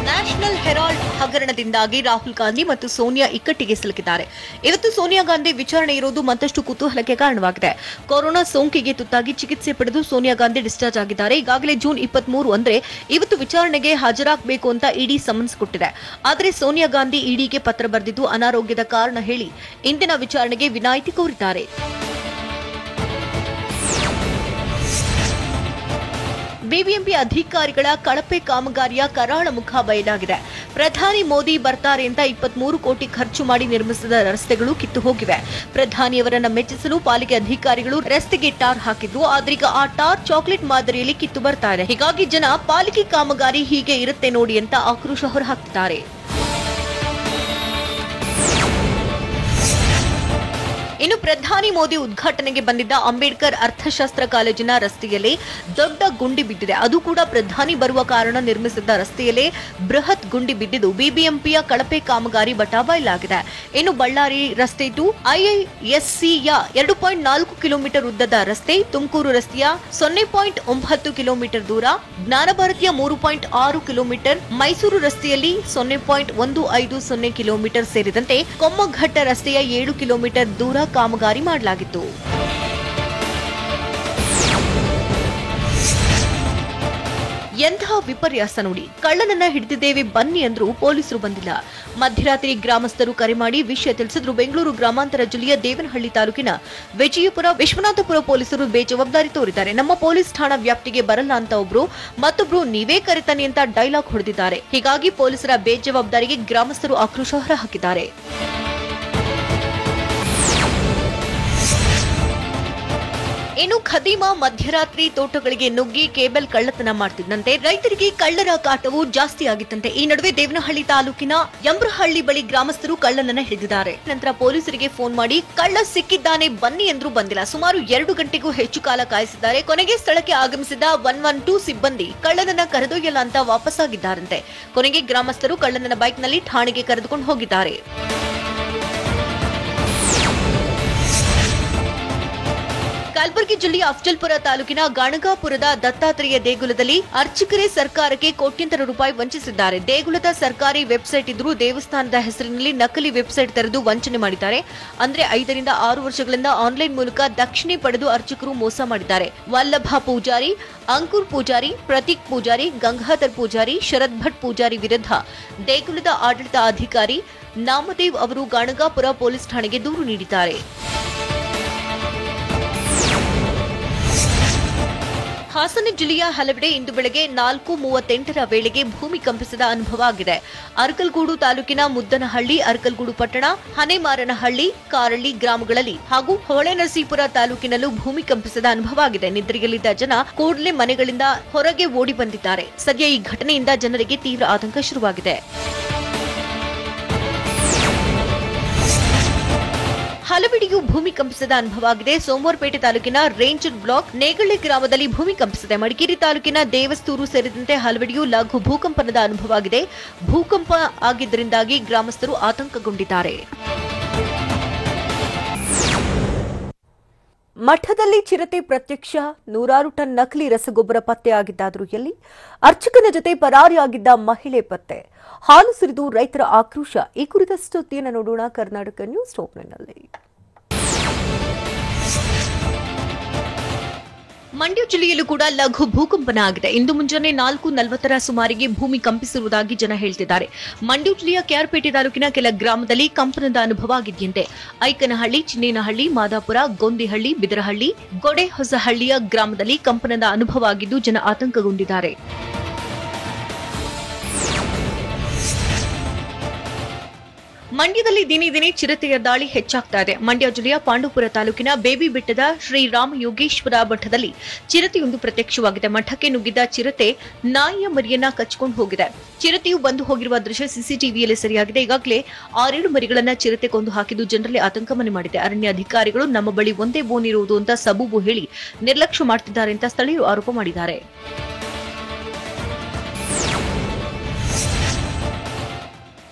ನ್ಯಾಷನಲ್ ಹೆರಾಲ್ಡ್ ಹಗರಣದಿಂದಾಗಿ ರಾಹುಲ್ ಗಾಂಧಿ ಮತ್ತು ಸೋನಿಯಾ ಇಕ್ಕಟ್ಟಿಗೆ ಸಿಲುಕಿದ್ದಾರೆ. ಇವತ್ತು ಸೋನಿಯಾ ಗಾಂಧಿ ವಿಚಾರಣೆ ಇರೋದು ಮತ್ತಷ್ಟು ಕುತೂಹಲಕ್ಕೆ ಕಾರಣವಾಗಿದೆ. ಕೊರೋನಾ ಸೋಂಕಿಗೆ ತುತ್ತಾಗಿ ಚಿಕಿತ್ಸೆ ಪಡೆದು ಸೋನಿಯಾ ಗಾಂಧಿ ಡಿಸ್ಚಾರ್ಜ್ ಆಗಿದ್ದಾರೆ. ಈಗಾಗಲೇ ಜೂನ್ 23 ಅಂದ್ರೆ ಇವತ್ತು ವಿಚಾರಣೆಗೆ ಹಾಜರಾಗಬೇಕು ಅಂತ ಇಡಿ ಸಮನ್ಸ್ ಕೊಟ್ಟಿದೆ. ಆದರೆ ಸೋನಿಯಾ ಗಾಂಧಿ ಇಡಿಗೆ ಪತ್ರ ಬರೆದಿದ್ದು ಅನಾರೋಗ್ಯದ ಕಾರಣ ಹೇಳಿ ಇಂದಿನ ವಿಚಾರಣೆಗೆ ವಿನಾಯಿತಿ ಕೋರಿದ್ದಾರೆ. ಬಿಬಿಎಂಪಿ ಅಧಿಕಾರಿಗಳ ಕಳಪೆ ಕಾಮಗಾರಿಯ ಕರಾಳ ಮುಖ ಬಯಲಾಗಿದೆ. ಪ್ರಧಾನಿ ಮೋದಿ ಬರ್ತಾರೆ ಅಂತ 23 ಕೋಟಿ ಖರ್ಚು ಮಾಡಿ ನಿರ್ಮಿಸಿದ ರಸ್ತೆಗಳು ಕಿತ್ತು ಹೋಗಿವೆ. ಪ್ರಧಾನಿಯವರನ್ನ ಮೆಚ್ಚಿಸಲು ಪಾಲಿಕೆ ಅಧಿಕಾರಿಗಳು ರಸ್ತೆಗೆ ಟಾರ್ ಹಾಕಿದ್ರು. ಆದ್ರೀಗ ಆ ಟಾರ್ ಚಾಕ್ಲೇಟ್ ಮಾದರಿಯಲ್ಲಿ ಕಿತ್ತು ಬರ್ತಾ ಇದೆ. ಹೀಗಾಗಿ ಜನ ಪಾಲಿಕೆ ಕಾಮಗಾರಿ ಹೀಗೆ ಇರುತ್ತೆ ನೋಡಿ ಅಂತ ಆಕ್ರೋಶ ಹೊರಹಾಕ್ತಿದ್ದಾರೆ. ಇನ್ನು ಪ್ರಧಾನಿ ಮೋದಿ ಉದ್ಘಾಟನೆಗೆ ಬಂದಿದ್ದ ಅಂಬೇಡ್ಕರ್ ಅರ್ಥಶಾಸ್ತ್ರ ಕಾಲೇಜಿನ ರಸ್ತೆಯಲ್ಲಿ ದೊಡ್ಡ ಗುಂಡಿ ಬಿದ್ದಿದೆ. ಅದು ಕೂಡ ಪ್ರಧಾನಿ ಬರುವ ಕಾರಣ ನಿರ್ಮಿಸಿದ್ದ ರಸ್ತೆಯಲ್ಲೇ ಬೃಹತ್ ಗುಂಡಿ ಬಿದ್ದಿದ್ದು ಬಿಬಿಎಂಪಿಯ ಕಳಪೆ ಕಾಮಗಾರಿ ಬಟಾಬಯಲಾಗಿದೆ. ಇನ್ನು ಬಳ್ಳಾರಿ ರಸ್ತೆ ಟು ಐಐಎಸ್ಸಿಯ 2.4 ಕಿಲೋಮೀಟರ್ ಉದ್ದದ ರಸ್ತೆ, ತುಮಕೂರು ರಸ್ತೆಯ 0.9 ಕಿಲೋಮೀಟರ್ ದೂರ, ಜ್ಞಾನಭಾರತಿಯ 3.6 ಕಿಲೋಮೀಟರ್, ಮೈಸೂರು ರಸ್ತೆಯಲ್ಲಿ 0.150 ಕಿಲೋಮೀಟರ್ ಸೇರಿದಂತೆ ಕೊಮ್ಮಘಟ್ಟ ರಸ್ತೆಯ 7 ಕಿಲೋಮೀಟರ್ ದೂರ ಕಾಮಗಾರಿ ಮಾಡಲಾಗಿತ್ತು. ಎಂಥ ವಿಪರ್ಯಾಸ ನೋಡಿ. ಕಳ್ಳನನ್ನ ಹಿಡಿದಿದ್ದೇವೆ ಬನ್ನಿ ಅಂದ್ರೂ ಪೊಲೀಸರು ಬಂದಿಲ್ಲ. ಮಧ್ಯರಾತ್ರಿ ಗ್ರಾಮಸ್ಥರು ಕರೆ ಮಾಡಿ ವಿಷಯ ತಿಳಿಸಿದ್ರು. ಬೆಂಗಳೂರು ಗ್ರಾಮಾಂತರ ಜಿಲ್ಲೆಯ ದೇವನಹಳ್ಳಿ ತಾಲೂಕಿನ ವಿಜಯಪುರ ವಿಶ್ವನಾಥಪುರ ಪೊಲೀಸರು ಬೇಜವಾಬ್ದಾರಿ ತೋರಿದ್ದಾರೆ. ನಮ್ಮ ಪೊಲೀಸ್ ಠಾಣಾ ವ್ಯಾಪ್ತಿಗೆ ಬರಲ್ಲ ಅಂತ ಒಬ್ರು, ಮತ್ತೊಬ್ರು ನೀವೇ ಕರೆತಾನೆ ಅಂತ ಡೈಲಾಗ್ ಹೊಡೆದಿದ್ದಾರೆ. ಹೀಗಾಗಿ ಪೊಲೀಸರ ಬೇಜವಾಬ್ದಾರಿಗೆ ಗ್ರಾಮಸ್ಥರು ಆಕ್ರೋಶ ಹೊರಹಾಕಿದ್ದಾರೆ. ಇನ್ನು ಖದೀಮಾ ಮಧ್ಯರಾತ್ರಿ ತೋಟಗಳಿಗೆ ನುಗ್ಗಿ ಕೇಬಲ್ ಕಳ್ಳತನ ಮಾಡ್ತಿದ್ದಂತೆ ರೈತರಿಗೆ ಕಳ್ಳರ ಕಾಟವು ಜಾಸ್ತಿ ಆಗಿತ್ತಂತೆ. ಈ ನಡುವೆ ದೇವನಹಳ್ಳಿ ತಾಲೂಕಿನ ಯಂಬ್ರಹಳ್ಳಿ ಬಳಿ ಗ್ರಾಮಸ್ಥರು ಕಳ್ಳನನ್ನ ಹಿಡಿದಿದ್ದಾರೆ. ನಂತರ ಪೊಲೀಸರಿಗೆ ಫೋನ್ ಮಾಡಿ ಕಳ್ಳ ಸಿಕ್ಕಿದ್ದಾನೆ ಬನ್ನಿ ಎಂದ್ರೂ ಬಂದಿಲ್ಲ. ಸುಮಾರು 2 ಗಂಟೆಗೂ ಹೆಚ್ಚು ಕಾಲ ಕಾಯಿಸಿದ್ದಾರೆ. ಕೊನೆಗೆ ಸ್ಥಳಕ್ಕೆ ಆಗಮಿಸಿದ 112 ಸಿಬ್ಬಂದಿ ಕಳ್ಳನನ್ನ ಕರೆದೊಯ್ಯಲ್ಲ ಅಂತ ವಾಪಸ್ಸಾಗಿದ್ದಾರಂತೆ. ಕೊನೆಗೆ ಗ್ರಾಮಸ್ಥರು ಕಳ್ಳನನ್ನ ಬೈಕ್ನಲ್ಲಿ ಠಾಣೆಗೆ ಕರೆದುಕೊಂಡು ಹೋಗಿದ್ದಾರೆ. ಕಲಬುರಗಿ ಜಿಲ್ಲೆಯ ಅಫಜಲ್ಪುರ ತಾಲೂಕಿನ ಗಾಣಗಾಪುರದ ದತ್ತಾತ್ರೇಯ ದೇಗುಲದಲ್ಲಿ ಅರ್ಚಕರೇ ಸರ್ಕಾರಕ್ಕೆ ಕೋಟ್ಯಂತರ ರೂಪಾಯಿ ವಂಚಿಸಿದ್ದಾರೆ. ದೇಗುಲದ ಸರ್ಕಾರಿ ವೆಬ್ಸೈಟ್ ಇದ್ರೂ ದೇವಸ್ಥಾನದ ಹೆಸರಿನಲ್ಲಿ ನಕಲಿ ವೆಬ್ಸೈಟ್ ತೆರೆದು ವಂಚನೆ ಮಾಡಿದ್ದಾರೆ. ಅಂದ್ರೆ 5 ರಿಂದ 6 ವರ್ಷಗಳಿಂದ ಆನ್ಲೈನ್ ಮೂಲಕ ದಕ್ಷಿಣೆ ಪಡೆದು ಅರ್ಚಕರು ಮೋಸ ಮಾಡಿದ್ದಾರೆ. ವಲ್ಲಭ ಪೂಜಾರಿ, ಅಂಕುರ್ ಪೂಜಾರಿ, ಪ್ರತೀಕ್ ಪೂಜಾರಿ, ಗಂಗಾಧರ್ ಪೂಜಾರಿ, ಶರದ್ ಭಟ್ ಪೂಜಾರಿ ವಿರುದ್ಧ ದೇಗುಲದ ಆಡಳಿತ ಅಧಿಕಾರಿ ನಾಮದೇವ್ ಅವರು ಗಾಣಗಾಪುರ ಪೊಲೀಸ್ ಠಾಣೆಗೆ ದೂರು ನೀಡಿದ್ದಾರೆ. ಹಾಸನ ಜಿಲ್ಲೆಯ ಹಲವೆಡೆ ಇಂದು ಬೆಳಗ್ಗೆ 4:38 ವೇಳೆಗೆ ಭೂಮಿ ಕಂಪಿಸಿದ ಅನುಭವ ಆಗಿದೆ. ಅರ್ಕಲ್ಗೂಡು ತಾಲೂಕಿನ ಮುದ್ದನಹಳ್ಳಿ, ಅರ್ಕಲ್ಗೂಡು ಪಟ್ಟಣ, ಹನೆಮಾರನಹಳ್ಳಿ, ಕಾರಳ್ಳಿ ಗ್ರಾಮಗಳಲ್ಲಿ ಹಾಗೂ ಹೊಳೆನರಸೀಪುರ ತಾಲೂಕಿನಲ್ಲೂ ಭೂಮಿ ಕಂಪಿಸಿದ ಅನುಭವ ಆಗಿದೆ. ನಿದ್ರೆಯಲ್ಲಿದ್ದ ಜನ ಕೂಡಲೇ ಮನೆಗಳಿಂದ ಹೊರಗೆ ಓಡಿ ಬಂದಿದ್ದಾರೆ. ಸದ್ಯ ಈ ಘಟನೆಯಿಂದ ಜನರಿಗೆ ತೀವ್ರ ಆತಂಕ ಶುರುವಾಗಿದೆ. ಹಲವೆಡೆಯೂ ಭೂಮಿ ಕಂಪಿಸಿದ ಅನುಭವ ಆಗಿದೆ. ಸೋಮವಾರಪೇಟೆ ತಾಲೂಕಿನ ರೇಂಜರ್ ಬ್ಲಾಕ್ ನೇಗಳ್ಳಿ ಗ್ರಾಮದಲ್ಲಿ ಭೂಮಿ ಕಂಪಿಸಿದೆ. ಮಡಿಕೇರಿ ತಾಲೂಕಿನ ದೇವಸ್ತೂರು ಸೇರಿದಂತೆ ಹಲವೆಡೆಯೂ ಲಘು ಭೂಕಂಪನದ ಅನುಭವ ಆಗಿದೆ. ಭೂಕಂಪ ಆಗಿದ್ದರಿಂದಾಗಿ ಗ್ರಾಮಸ್ಥರು ಆತಂಕಗೊಂಡಿದ್ದಾರೆ. ಮಠದಲ್ಲಿ ಚಿರತೆ ಪ್ರತ್ಯಕ್ಷ, 100 ಟನ್ ನಕಲಿ ರಸಗೊಬ್ಬರ ಪತ್ತೆಯಾಗಿದ್ದಾದರೂ ಎಲ್ಲಿ? ಅರ್ಚಕನ ಜೊತೆ ಪರಾರಿಯಾಗಿದ್ದ ಮಹಿಳೆ ಪತ್ತೆ. ಹಾಲು ಸುರಿದು ರೈತರ ಆಕ್ರೋಶ. ಈ ಕುರಿತಷ್ಟು ಸುದ್ದಿಯನ್ನು ನೋಡೋಣ ಕರ್ನಾಟಕ ನ್ಯೂಸ್ ಟಾಪ್ನಲ್ಲಿ. ಮಂಡ್ಯ ಜಿಲ್ಲೆಯಲ್ಲೂ ಕೂಡ ಲಘು ಭೂಕಂಪನ ಆಗಿದೆ. ಇಂದು ಮುಂಜಾನೆ 4:40 ಸುಮಾರಿಗೆ ಭೂಮಿ ಕಂಪಿಸಿರುವುದಾಗಿ ಜನ ಹೇಳ್ತಿದ್ದಾರೆ. ಮಂಡ್ಯ ಜಿಲ್ಲೆಯ ಕೆಆರ್ಪೇಟೆ ತಾಲೂಕಿನ ಕೆಲ ಗ್ರಾಮದಲ್ಲಿ ಕಂಪನದ ಅನುಭವ ಆಗಿದೆಯಂತೆ. ಐಕನಹಳ್ಳಿ, ಚಿನ್ನೇನಹಳ್ಳಿ, ಮಾದಾಪುರ, ಗೊಂದಿಹಳ್ಳಿ, ಬಿದರಹಳ್ಳಿ, ಗೊಡೆಹೊಸಹಳ್ಳಿಯ ಗ್ರಾಮದಲ್ಲಿ ಕಂಪನದ ಅನುಭವ ಆಗಿದ್ದು ಜನ ಆತಂಕಗೊಂಡಿದ್ದಾರೆ. ಮಂಡ್ಯದಲ್ಲಿ ದಿನೇ ದಿನೇ ಚಿರತೆಯ ದಾಳಿ ಹೆಚ್ಚಾಗ್ತಾ ಇದೆ. ಮಂಡ್ಯ ಜಿಲ್ಲೆಯ ಪಾಂಡವಪುರ ತಾಲೂಕಿನ ಬೇಬಿ ಬೆಟ್ಟದ ಶ್ರೀರಾಮ ಯೋಗೇಶ್ವರ ಮಠದಲ್ಲಿ ಚಿರತೆಯೊಂದು ಪ್ರತ್ಯಕ್ಷವಾಗಿದೆ. ಮಠಕ್ಕೆ ನುಗ್ಗಿದ್ದ ಚಿರತೆ ನಾಯಿಯ ಮರಿಯನ್ನ ಕಚ್ಚಿಕೊಂಡು ಹೋಗಿದೆ. ಚಿರತೆಯು ಬಂದು ಹೋಗಿರುವ ದೃಶ್ಯ ಸಿಸಿಟಿವಿಯಲ್ಲಿ ಸೆರೆಯಾಗಿದೆ. ಈಗಾಗಲೇ 6-7 ಮರಿಗಳನ್ನ ಚಿರತೆ ಕೊಂದು ಹಾಕಿದ್ದು ಜನರಲ್ಲಿ ಆತಂಕ ಮನೆ ಮಾಡಿದೆ. ಅರಣ್ಯ ಅಧಿಕಾರಿಗಳು ನಮ್ಮ ಬಳಿ ಒಂದೇ ಬೋನ್ ಇರುವುದು ಅಂತ ಸಬೂಬು ಹೇಳಿ ನಿರ್ಲಕ್ಷ್ಯ ಮಾಡುತ್ತಿದ್ದಾರೆ ಅಂತ ಸ್ಥಳೀಯರು ಆರೋಪ ಮಾಡಿದ್ದಾರೆ.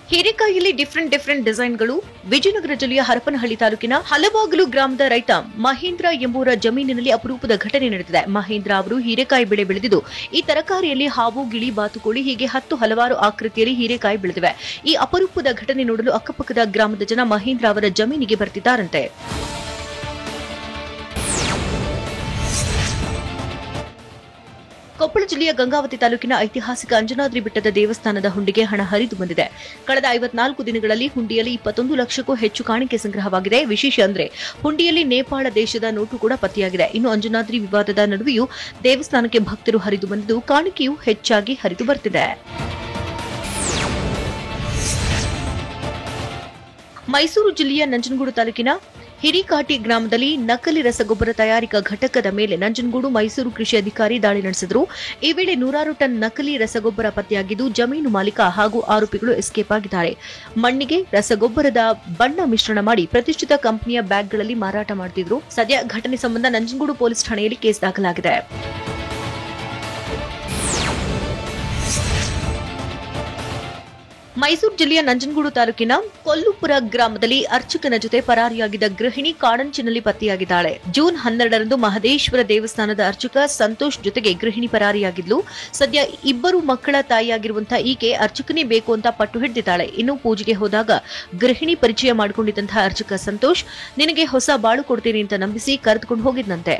ಹೀರೆಕಾಯಿಯಲ್ಲಿ ಡಿಫರೆಂಟ್ ಡಿಸೈನ್ಗಳು. ವಿಜಯನಗರ ಜಿಲ್ಲೆಯ ಹರಪನಹಳ್ಳಿ ತಾಲೂಕಿನ ಹಲವಾಗಲು ಗ್ರಾಮದ ರೈತ ಮಹೇಂದ್ರ ಎಂಬುವರ ಜಮೀನಿನಲ್ಲಿ ಅಪರೂಪದ ಘಟನೆ ನಡೆದಿದೆ. ಮಹೇಂದ್ರ ಅವರು ಹೀರೆಕಾಯಿ ಬೆಳೆ ಬೆಳೆದಿದ್ದು ಈ ತರಕಾರಿಯಲ್ಲಿ ಹಾವು, ಗಿಳಿ, ಬಾತುಕೋಳಿ ಹೀಗೆ 10 ಹಲವಾರು ಆಕೃತಿಯಲ್ಲಿ ಹೀರೆಕಾಯಿ ಬೆಳೆದಿವೆ. ಈ ಅಪರೂಪದ ಘಟನೆ ನೋಡಲು ಅಕ್ಕಪಕ್ಕದ ಗ್ರಾಮದ ಜನ ಮಹೇಂದ್ರ ಅವರ ಜಮೀನಿಗೆ ಬರ್ತಿದ್ದಾರಂತೆ. ಕೊಪ್ಪಳ ಜಿಲ್ಲೆಯ ಗಂಗಾವತಿ ತಾಲೂಕಿನ ಐತಿಹಾಸಿಕ ಅಂಜನಾದ್ರಿ ಬೆಟ್ಟದ ದೇವಸ್ಥಾನದ ಹುಂಡಿಗೆ ಹಣ ಹರಿದು ಬಂದಿದೆ. ಕಳೆದ 54 ದಿನಗಳಲ್ಲಿ ಹುಂಡಿಯಲ್ಲಿ 21 ಲಕ್ಷಕ್ಕೂ ಹೆಚ್ಚು ಕಾಣಿಕೆ ಸಂಗ್ರಹವಾಗಿದೆ. ವಿಶೇಷ ಅಂದ್ರೆ ಹುಂಡಿಯಲ್ಲಿ ನೇಪಾಳ ದೇಶದ ನೋಟು ಕೂಡ ಪತ್ತೆಯಾಗಿದೆ. ಇನ್ನು ಅಂಜನಾದ್ರಿ ವಿವಾದದ ನಡುವೆಯೂ ದೇವಸ್ಥಾನಕ್ಕೆ ಭಕ್ತರು ಹರಿದು ಬಂದಿದ್ದು ಕಾಣಿಕೆಯೂ ಹೆಚ್ಚಾಗಿ ಹರಿದು ಬರ್ತಿದೆ. ಮೈಸೂರು ಜಿಲ್ಲೆಯ ನಂಜನಗೂಡು ತಾಲೂಕಿನ ಹಿರಿಕಾಟಿ ಗ್ರಾಮದಲ್ಲಿ ನಕಲಿ ರಸಗೊಬ್ಬರ ತಯಾರಿಕಾ ಘಟಕದ ಮೇಲೆ ನಂಜನಗೂಡು ಮೈಸೂರು ಕೃಷಿ ಅಧಿಕಾರಿ ದಾಳಿ ನಡೆಸಿದರು. ಈ ವೇಳೆ 100 ಟನ್ ನಕಲಿ ರಸಗೊಬ್ಬರ ಪತ್ತೆಯಾಗಿದ್ದು ಜಮೀನು ಮಾಲೀಕ ಹಾಗೂ ಆರೋಪಿಗಳು ಎಸ್ಕೇಪ್ ಆಗಿದ್ದಾರೆ. ಮಣ್ಣಿಗೆ ರಸಗೊಬ್ಬರದ ಬಣ್ಣ ಮಿಶ್ರಣ ಮಾಡಿ ಪ್ರತಿಷ್ಠಿತ ಕಂಪನಿಯ ಬ್ಯಾಗ್ಗಳಲ್ಲಿ ಮಾರಾಟ ಮಾಡುತ್ತಿದ್ರು. ಸದ್ಯ ಘಟನೆ ಸಂಬಂಧ ನಂಜನಗೂಡು ಪೊಲೀಸ್ ಠಾಣೆಯಲ್ಲಿ ಕೇಸ್ ದಾಖಲಾಗಿದೆ. ಮೈಸೂರು ಜಿಲ್ಲೆಯ ನಂಜನಗೂಡು ತಾಲೂಕಿನ ಕೊಲ್ಲುಪುರ ಗ್ರಾಮದಲ್ಲಿ ಅರ್ಚಕನ ಜೊತೆ ಪರಾರಿಯಾಗಿದ್ದ ಗೃಹಿಣಿ ಕಾಡಂಚಿನಲ್ಲಿ ಪತ್ತೆಯಾಗಿದ್ದಾಳೆ. ಜೂನ್ 12ರಂದು ಮಹದೇಶ್ವರ ದೇವಸ್ಥಾನದ ಅರ್ಚಕ ಸಂತೋಷ್ ಜೊತೆಗೆ ಗೃಹಿಣಿ ಪರಾರಿಯಾಗಿದ್ಲು. ಸದ್ಯ 2 ಮಕ್ಕಳ ತಾಯಿಯಾಗಿರುವಂತಹ ಈಕೆ ಅರ್ಚಕನೇ ಬೇಕು ಅಂತ ಪಟ್ಟು ಹಿಡಿದಿದ್ದಾಳೆ. ಇನ್ನು ಪೂಜೆಗೆ ಹೋದಾಗ ಗೃಹಿಣಿ ಪರಿಚಯ ಮಾಡಿಕೊಂಡಿದ್ದಂತಹ ಅರ್ಚಕ ಸಂತೋಷ್ ನಿನಗೆ ಹೊಸ ಬಾಳು ಕೊಡ್ತೀನಿ ಅಂತ ನಂಬಿಸಿ ಕರೆದುಕೊಂಡು ಹೋಗಿದ್ದಂತೆ.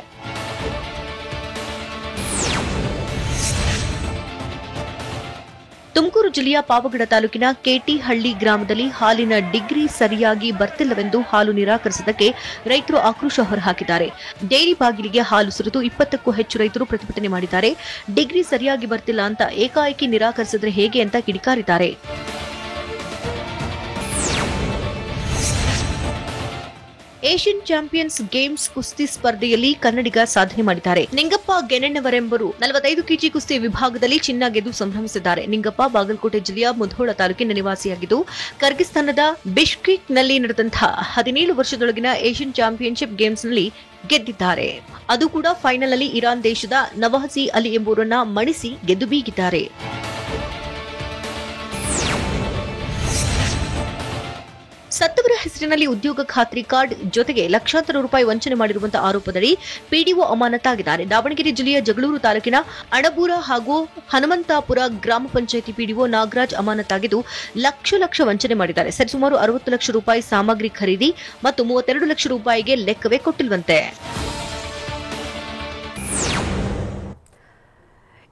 ತುಮಕೂರು ಜಿಲ್ಲೆಯ ಪಾವಗಡ ತಾಲೂಕಿನ ಕೆಟಿಹಳ್ಳಿ ಗ್ರಾಮದಲ್ಲಿ ಹಾಲಿನ ಡಿಗ್ರಿ ಸರಿಯಾಗಿ ಬರ್ತಿಲ್ಲವೆಂದು ಹಾಲು ನಿರಾಕರಿಸಿದ್ದಕ್ಕೆ ರೈತರು ಆಕ್ರೋಶ ಹೊರಹಾಕಿದ್ದಾರೆ. ಡೈರಿ ಬಾಗಿಲಿಗೆ ಹಾಲು ಸುರಿದು 20ಕ್ಕೂ ಹೆಚ್ಚು ರೈತರು ಪ್ರತಿಭಟನೆ ಮಾಡಿದ್ದಾರೆ. ಡಿಗ್ರಿ ಸರಿಯಾಗಿ ಬರ್ತಿಲ್ಲ ಅಂತ ಏಕಾಏಕಿ ನಿರಾಕರಿಸಿದ್ರೆ ಹೇಗೆ ಅಂತ ಕಿಡಿಕಾರಿದ್ದಾರೆ. ಏಷ್ಯನ್ ಚಾಂಪಿಯನ್ಸ್ ಗೇಮ್ಸ್ ಕುಸ್ತಿ ಸ್ಪರ್ಧೆಯಲ್ಲಿ ಕನ್ನಡಿಗ ಸಾಧನೆ ಮಾಡಿದ್ದಾರೆ. ನಿಂಗಪ್ಪ ಗೆನೆಣ್ಣವರೆಂಬರು 45 ಕೆಜಿ ಕುಸ್ತಿ ವಿಭಾಗದಲ್ಲಿ ಚಿನ್ನ ಗೆದ್ದು ಸಂಭ್ರಮಿಸಿದ್ದಾರೆ. ನಿಂಗಪ್ಪ ಬಾಗಲಕೋಟೆ ಜಿಲ್ಲೆಯ ಮುಧೋಳ ತಾಲೂಕಿನ ನಿವಾಸಿಯಾಗಿದ್ದು ಕರ್ಗಿಸ್ತಾನದ ಬಿಷ್ಕೇಕ್ನಲ್ಲಿ ನಡೆದಂತಹ 17 ವರ್ಷದೊಳಗಿನ ಏಷ್ಯನ್ ಚಾಂಪಿಯನ್ಶಿಪ್ ಗೇಮ್ಸ್ನಲ್ಲಿ ಗೆದ್ದಿದ್ದಾರೆ. ಅದು ಕೂಡ ಫೈನಲ್ನಲ್ಲಿ ಇರಾನ್ ದೇಶದ ನವಾಜಿ ಅಲಿ ಎಂಬುವರನ್ನ ಮಣಿಸಿ ಗೆದ್ದು ಬೀಗಿದ್ದಾರೆ. ಸತ್ತವರ ಹೆಸರಿನಲ್ಲಿ ಉದ್ಯೋಗ ಖಾತ್ರಿ ಕಾರ್ಡ್ ಜೊತೆಗೆ ಲಕ್ಷಾಂತರ ರೂಪಾಯಿ ವಂಚನೆ ಮಾಡಿರುವಂತಹ ಆರೋಪದಡಿ ಪಿಡಿಒ ಅಮಾನತಾಗಿದ್ದಾರೆ. ದಾವಣಗೆರೆ ಜಿಲ್ಲೆಯ ಜಗಳೂರು ತಾಲೂಕಿನ ಅಣಬೂರ ಹಾಗೂ ಹನುಮಂತಾಪುರ ಗ್ರಾಮ ಪಂಚಾಯಿತಿ ಪಿಡಿಒ ನಾಗರಾಜ್ ಅಮಾನತಾಗಿದ್ದು ಲಕ್ಷ ವಂಚನೆ ಮಾಡಿದ್ದಾರೆ. ಸರಿಸುಮಾರು 60 ಲಕ್ಷ ರೂಪಾಯಿ ಸಾಮಗ್ರಿ ಖರೀದಿ ಮತ್ತು 32 ಲಕ್ಷ ರೂಪಾಯಿಗೆ ಲೆಕ್ಕವೇ ಕೊಟ್ಟಿಲ್ವಂತೆ.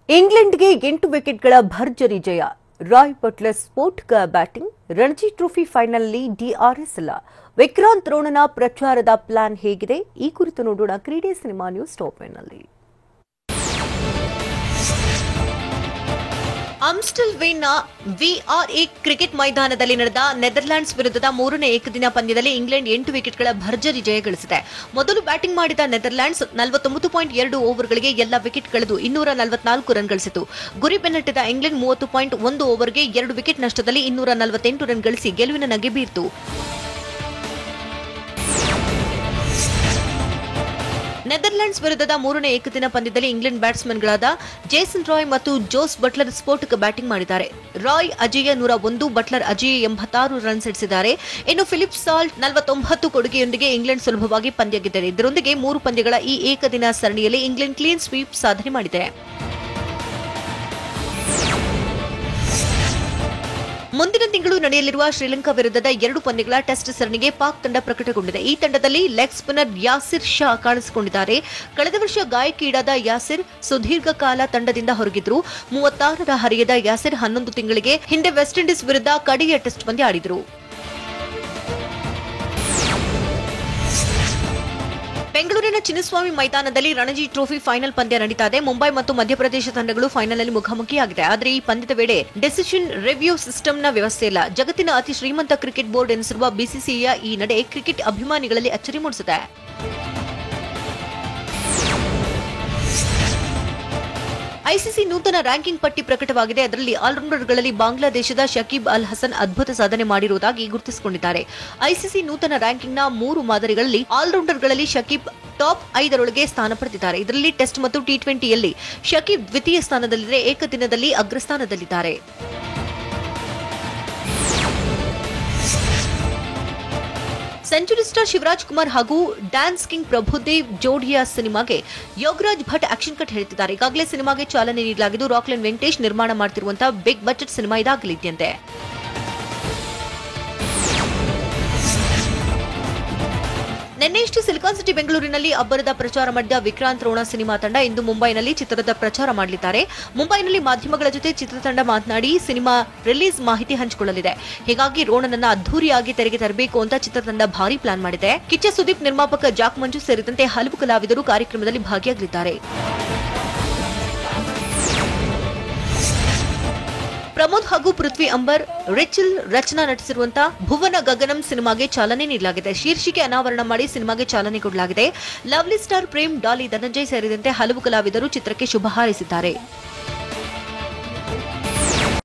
ಇಂಗ್ಲೆಂಡ್ಗೆ 8 ವಿಕೆಟ್ಗಳ ಭರ್ಜರಿ ಜಯ. ರಾಯ್ ಬಟ್ಲರ್ ಸ್ಫೋಟಕ ಬ್ಯಾಟಿಂಗ್. ರಣಜಿ ಟ್ರೋಫಿ ಫೈನಲ್ನಲ್ಲಿ ಡಿಆರ್ಎಸ್ ಇಲ್ಲ. ವಿಕ್ರಾಂತ್ ರೋಣನ ಪ್ರಚಾರದ ಪ್ಲಾನ್ ಹೇಗಿದೆ? ಈ ಕುರಿತು ನೋಡೋಣ ಕ್ರೀಡೆ ಸಿನಿಮಾ ನ್ಯೂಸ್ ಟಾಪ್ನಲ್ಲಿ. ಆಮ್ಸ್ಟೆಲ್ವೇನ್ನ ವಿಆರ್ಎ ಕ್ರಿಕೆಟ್ ಮೈದಾನದಲ್ಲಿ ನಡೆದ ನೆದರ್ಲ್ಯಾಂಡ್ಸ್ ವಿರುದ್ಧದ 3ನೇ ಏಕದಿನ ಪಂದ್ಯದಲ್ಲಿ ಇಂಗ್ಲೆಂಡ್ 8 ವಿಕೆಟ್ಗಳ ಭರ್ಜರಿ ಜಯ ಗಳಿಸಿದೆ. ಮೊದಲು ಬ್ಯಾಟಿಂಗ್ ಮಾಡಿದ ನೆದರ್ಲ್ಯಾಂಡ್ಸ್ 49.2 ಓವರ್ಗಳಿಗೆ ಎಲ್ಲ ವಿಕೆಟ್ ಕಳೆದು 244 ರನ್ ಗಳಿಸಿತು. ಗುರಿ ಬೆನ್ನಟ್ಟಿದ ಇಂಗ್ಲೆಂಡ್ 30.1 ಓವರ್ಗೆ 2 ವಿಕೆಟ್ ನಷ್ಟದಲ್ಲಿ 248 ರನ್ ಗಳಿಸಿ ಗೆಲುವಿನ ನಗೆ ಬೀರಿತು. ನೆದರ್ಲೆಂಡ್ಸ್ ವಿರುದ್ಧದ ಮೂರನೇ ಏಕದಿನ ಪಂದ್ಯದಲ್ಲಿ ಇಂಗ್ಲೆಂಡ್ ಬ್ಯಾಟ್ಸ್ಮನ್ಗಳಾದ ಜೇಸನ್ ರಾಯ್ ಮತ್ತು ಜೋಸ್ ಬಟ್ಲರ್ ಸ್ಫೋಟಕ ಬ್ಯಾಟಿಂಗ್ ಮಾಡಿದ್ದಾರೆ. ರಾಯ್ ಅಜೇಯ 101, ಬಟ್ಲರ್ ಅಜೇಯ 86 ರನ್ ಸಿಡಿಸಿದ್ದಾರೆ. ಇನ್ನು ಫಿಲಿಪ್ ಸಾಲ್ಟ್ 49 ಕೊಡುಗೆಯೊಂದಿಗೆ ಇಂಗ್ಲೆಂಡ್ ಸುಲಭವಾಗಿ ಪಂದ್ಯ ಗೆದ್ದಿದೆ. ಇದರೊಂದಿಗೆ 3 ಪಂದ್ಯಗಳ ಈ ಏಕದಿನ ಸರಣಿಯಲ್ಲಿ ಇಂಗ್ಲೆಂಡ್ ಕ್ಲೀನ್ ಸ್ವೀಪ್ ಸಾಧನೆ ಮಾಡಿದೆ. ಮುಂದಿನ ತಿಂಗಳು ನಡೆಯಲಿರುವ ಶ್ರೀಲಂಕಾ ವಿರುದ್ಧದ 2 ಪಂದ್ಯಗಳ ಟೆಸ್ಟ್ ಸರಣಿಗೆ ಪಾಕ್ ತಂಡ ಪ್ರಕಟಗೊಂಡಿದೆ. ಈ ತಂಡದಲ್ಲಿ ಲೆಗ್ ಸ್ಪಿನ್ನರ್ ಯಾಸಿರ್ ಶಾ ಕಾಣಿಸಿಕೊಂಡಿದ್ದಾರೆ. ಕಳೆದ ವರ್ಷ ಗಾಯಕ್ಕೀಡಾದ ಯಾಸಿರ್ ಸುದೀರ್ಘ ಕಾಲ ತಂಡದಿಂದ ಹೊರಗಿದ್ರು. 36ರ ಹರೆಯದ ಯಾಸಿರ್ 11 ತಿಂಗಳಿಗೆ ಹಿಂದೆ ವೆಸ್ಟ್ ಇಂಡೀಸ್ ವಿರುದ್ಧ ಕಡೆಯ ಟೆಸ್ಟ್ ಪಂದ್ಯ ಆಡಿದ್ರು. ಬೆಂಗಳೂರಿನ ಚಿನ್ನಸ್ವಾಮಿ ಮೈದಾನದಲ್ಲಿ ರಣಜಿ ಟ್ರೋಫಿ ಫೈನಲ್ ಪಂದ್ಯ ನಡೀತಾ ಇದೆ. ಮುಂಬೈ ಮತ್ತು ಮಧ್ಯಪ್ರದೇಶ ತಂಡಗಳು ಫೈನಲ್ನಲ್ಲಿ ಮುಖಾಮುಖಿಯಾಗಿದೆ. ಆದರೆ ಈ ಪಂದ್ಯದ ವೇಳೆ ಡೆಸಿಷನ್ ರಿವ್ಯೂ ಸಿಸ್ಟಂನ ವ್ಯವಸ್ಥೆ ಇಲ್ಲ. ಜಗತ್ತಿನ ಅತಿ ಶ್ರೀಮಂತ ಕ್ರಿಕೆಟ್ ಬೋರ್ಡ್ ಎನಿಸಿರುವ ಬಿಸಿಸಿಐಯ ಈ ನಡೆ ಕ್ರಿಕೆಟ್ ಅಭಿಮಾನಿಗಳಲ್ಲಿ ಅಚ್ಚರಿ ಮೂಡಿಸಿದೆ. ಐಸಿಸಿ ನೂತನ ರ್ಯಾಂಕಿಂಗ್ ಪಟ್ಟಿ ಪ್ರಕಟವಾಗಿದೆ. ಅದರಲ್ಲಿ ಆಲ್ರೌಂಡರ್ಗಳಲ್ಲಿ ಬಾಂಗ್ಲಾದೇಶದ ಶಕೀಬ್ ಅಲ್ ಹಸನ್ ಅದ್ಭುತ ಸಾಧನೆ ಮಾಡಿರುವುದಾಗಿ ಗುರುತಿಸಿಕೊಂಡಿದ್ದಾರೆ. ಐಸಿಸಿ ನೂತನ ರ್ಯಾಂಕಿಂಗ್ನ 3 ಮಾದರಿಗಳಲ್ಲಿ ಆಲ್ರೌಂಡರ್ಗಳಲ್ಲಿ ಶಕೀಬ್ ಟಾಪ್ 5ರೊಳಗೆ ಸ್ಥಾನ ಪಡೆದಿದ್ದಾರೆ. ಇದರಲ್ಲಿ ಟೆಸ್ಟ್ ಮತ್ತು ಟಿ20ಯಲ್ಲಿ ಶಕೀಬ್ ದ್ವಿತೀಯ ಸ್ಥಾನದಲ್ಲಿದ್ದರೆ ಏಕದಿನದಲ್ಲಿ ಅಗ್ರಸ್ಥಾನದಲ್ಲಿದ್ದಾರೆ. ಸೆಂಚುರಿ ಸ್ಟಾರ್ ಶಿವರಾಜ್ ಕುಮಾರ್ ಹಾಗೂ ಡ್ಯಾನ್ಸ್ ಕಿಂಗ್ ಪ್ರಭುದೇವ್ ಜೋಡಿಯ ಸಿನಿಮಾಗೆ ಯೋಗರಾಜ್ ಭಟ್ ಆಕ್ಷನ್ ಕಟ್ ಹೇಳ್ತಿದ್ದಾರೆ. ಈಗಾಗಲೇ ಸಿನಿಮಾಗೆ ಚಾಲನೆ ನೀಡಲಾಗಿದ್ದು ರಾಕ್ಲೈನ್ ವೆಂಕಟೇಶ್ ನಿರ್ಮಾಣ ಮಾಡುತ್ತಿರುವಂತಹ ಬಿಗ್ ಬಜೆಟ್ ಸಿನಿಮಾ ಇದಾಗಲಿದೆಯಂತೆ. ನಿನ್ನೆಯಷ್ಟು ಸಿಲಿಕಾನ್ ಸಿಟಿ ಬೆಂಗಳೂರಿನಲ್ಲಿ ಅಬ್ಬರದ ಪ್ರಚಾರ ಮಾಡಿದ ವಿಕ್ರಾಂತ್ ರೋಣ ಸಿನಿಮಾ ತಂಡ ಇಂದು ಮುಂಬೈನಲ್ಲಿ ಚಿತ್ರದ ಪ್ರಚಾರ ಮಾಡಲಿದ್ದಾರೆ. ಮುಂಬೈನಲ್ಲಿ ಮಾಧ್ಯಮಗಳ ಜೊತೆ ಚಿತ್ರತಂಡ ಮಾತನಾಡಿ ಸಿನಿಮಾ ರಿಲೀಸ್ ಮಾಹಿತಿ ಹಂಚಿಕೊಳ್ಳಲಿದೆ. ಹೀಗಾಗಿ ರೋಣನನ್ನ ಅದ್ಧೂರಿಯಾಗಿ ತೆರೆಗೆ ತರಬೇಕು ಅಂತ ಚಿತ್ರತಂಡ ಭಾರಿ ಪ್ಲಾನ್ ಮಾಡಿದೆ. ಕಿಚ್ಚ ಸುದೀಪ್, ನಿರ್ಮಾಪಕ ಜಾಕ್ ಮಂಜು ಸೇರಿದಂತೆ ಹಲವು ಕಲಾವಿದರು ಕಾರ್ಯಕ್ರಮದಲ್ಲಿ ಭಾಗಿಯಾಗಲಿದ್ದಾರೆ. ಪ್ರಮೋದ್ ಹಾಗೂ ಪೃಥ್ವಿ ಅಂಬರ್, ರಿಚಲ್ ರಚನಾ ನಟಿಸಿರುವಂತಹ ಭುವನ ಗಗನಂ ಸಿನಿಮಾಗೆ ಚಾಲನೆ ನೀಡಲಾಗಿದೆ. ಶೀರ್ಷಿಕೆ ಅನಾವರಣ ಮಾಡಿ ಸಿನಿಮಾಗೆ ಚಾಲನೆ ಕೊಡಲಾಗಿದೆ. ಲವ್ಲಿ ಸ್ಟಾರ್ ಪ್ರೇಮ್, ಡಾಲಿ ಧನಂಜಯ್ ಸೇರಿದಂತೆ ಹಲವು ಕಲಾವಿದರು ಚಿತ್ರಕ್ಕೆ ಶುಭ ಹಾರೈಸಿದ್ದಾರೆ.